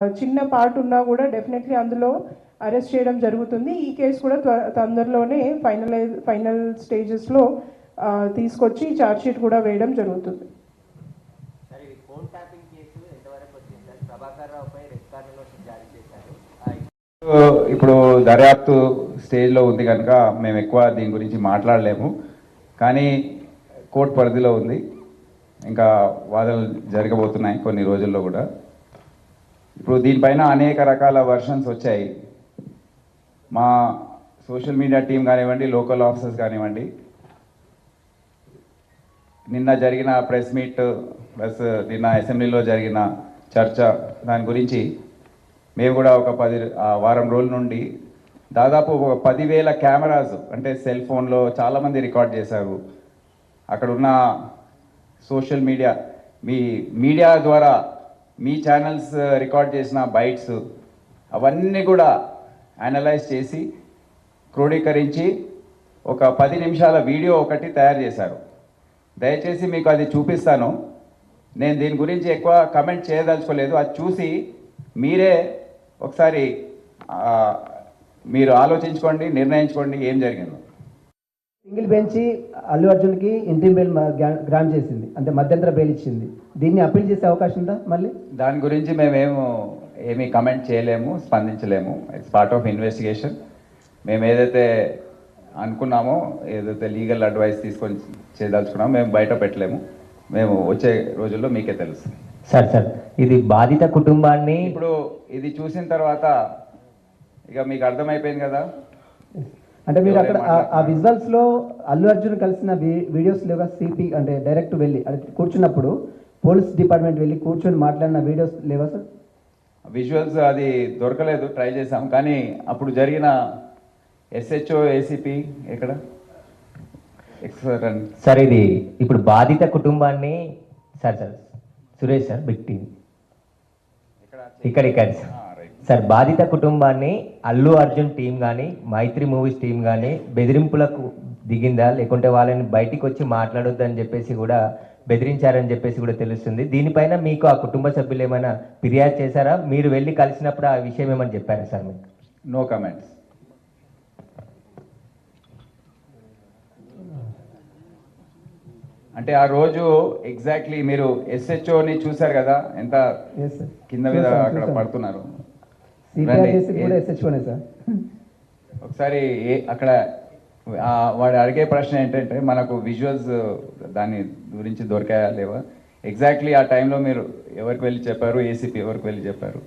చిన్న పార్ట్ ఉన్నా కూడా డెఫినెట్లీ అందులో అరెస్ట్ చేయడం జరుగుతుంది. ఈ కేసు కూడా తొందరలోనే ఫైనల్ స్టేజెస్లో తీసుకొచ్చి ఛార్జ్షీట్ కూడా వేయడం జరుగుతుంది. ఇప్పుడు దర్యాప్తు స్టేజ్లో ఉంది కనుక మేము ఎక్కువ దీని గురించి మాట్లాడలేము. కానీ కోర్టు పరిధిలో ఉంది, ఇంకా వాదనలు జరగబోతున్నాయి కొన్ని రోజుల్లో కూడా. ఇప్పుడు దీనిపైన అనేక రకాల వర్షన్స్ వచ్చాయి. మా సోషల్ మీడియా టీం కానివ్వండి, లోకల్ ఆఫీసర్స్ కానివ్వండి, నిన్న జరిగిన ప్రెస్ మీట్ ప్లస్ నిన్న అసెంబ్లీలో జరిగిన చర్చ దాని గురించి మేము కూడా ఒక వారం రోజుల నుండి దాదాపు ఒక 10,000 కెమెరాస్ అంటే సెల్ ఫోన్లో చాలామంది రికార్డ్ చేశారు. అక్కడ ఉన్న సోషల్ మీడియా ద్వారా మీ ఛానల్స్ రికార్డ్ చేసిన బైట్స్ అవన్నీ కూడా అనలైజ్ చేసి క్రోడీకరించి ఒక 10 నిమిషాల వీడియో ఒకటి తయారు చేశారు. దయచేసి మీకు అది చూపిస్తాను. నేను దీని గురించి ఎక్కువ కమెంట్ చేయదలుచుకోలేదు. అది చూసి మీరే ఒకసారి మీరు ఆలోచించుకోండి, నిర్ణయించుకోండి ఏం జరిగిందో. సింగిల్ బెంచ్ అల్లు అర్జున్కి ఇంటిం బెయిల్ గ్రాంట్ చేసింది, అంటే మధ్యంతర బెయిల్ ఇచ్చింది. దీన్ని అప్పీల్ చేసే అవకాశం ఉందా? మళ్ళీ దాని గురించి ఏమీ కమెంట్ చేయలేము, స్పందించలేము. It's part of investigation. మేము ఏదైతే అనుకున్నామో, ఏదైతే లీగల్ అడ్వైస్ తీసుకొని చేయదలుచుకున్నామో మేము బయట పెట్టలేము. మేము వచ్చే రోజుల్లో మీకే తెలుసు. సార్ ఇది బాధిత కుటుంబాన్ని ఇప్పుడు ఇది చూసిన తర్వాత ఇక మీకు అర్థమైపోయింది కదా. అంటే మీరు అక్కడ ఆ విజువల్స్ లో అల్లు అర్జున్ కలిసిన వీడియోస్ లేవా? సిపి అంటే డైరెక్ట్ వెళ్ళి కూర్చున్నప్పుడు పోలీస్ డిపార్ట్మెంట్ వెళ్ళి కూర్చొని మాట్లాడిన వీడియోస్ లేవా సార్? విజువల్స్ అది దొరకలేదు, ట్రై చేసాం. కానీ అప్పుడు జరిగిన ఎస్హెచ్ఓ ఏసీపీ ఎక్కడ సార్ ఇది ఇప్పుడు బాధిత కుటుంబాన్ని sir Suresh sir big team ఇక్కడ సార్ బాధిత కుటుంబాన్ని అల్లు అర్జున్ టీం కానీ మైత్రి మూవీస్ టీం కానీ బెదిరింపులకు దిగిందా, లేకుంటే వాళ్ళని బయటికి వచ్చి మాట్లాడొద్దని చెప్పేసి కూడా బెదిరించారని చెప్పేసి కూడా తెలుస్తుంది. దీనిపైన మీకు ఆ కుటుంబ సభ్యులు ఏమైనా ఫిర్యాదు చేశారా? మీరు వెళ్ళి కలిసినప్పుడు ఆ విషయం ఏమని చెప్పారా సార్ మీకు? No comments. అంటే ఆ రోజు ఎగ్జాక్ట్లీ మీరు ఎస్హెచ్ఓని చూశారు కదా, ఎంత కింద మీద అక్కడ పడుతున్నారు. ఒకసారి అక్కడ వాడు అడిగే ప్రశ్న ఏంటంటే మనకు విజువల్స్ దాని గురించి దొరికాయా లేవా, ఎగ్జాక్ట్లీ ఆ టైంలో మీరు ఎవరికి వెళ్ళి చెప్పారు, ఏసీపీ ఎవరికి వెళ్ళి చెప్పారు,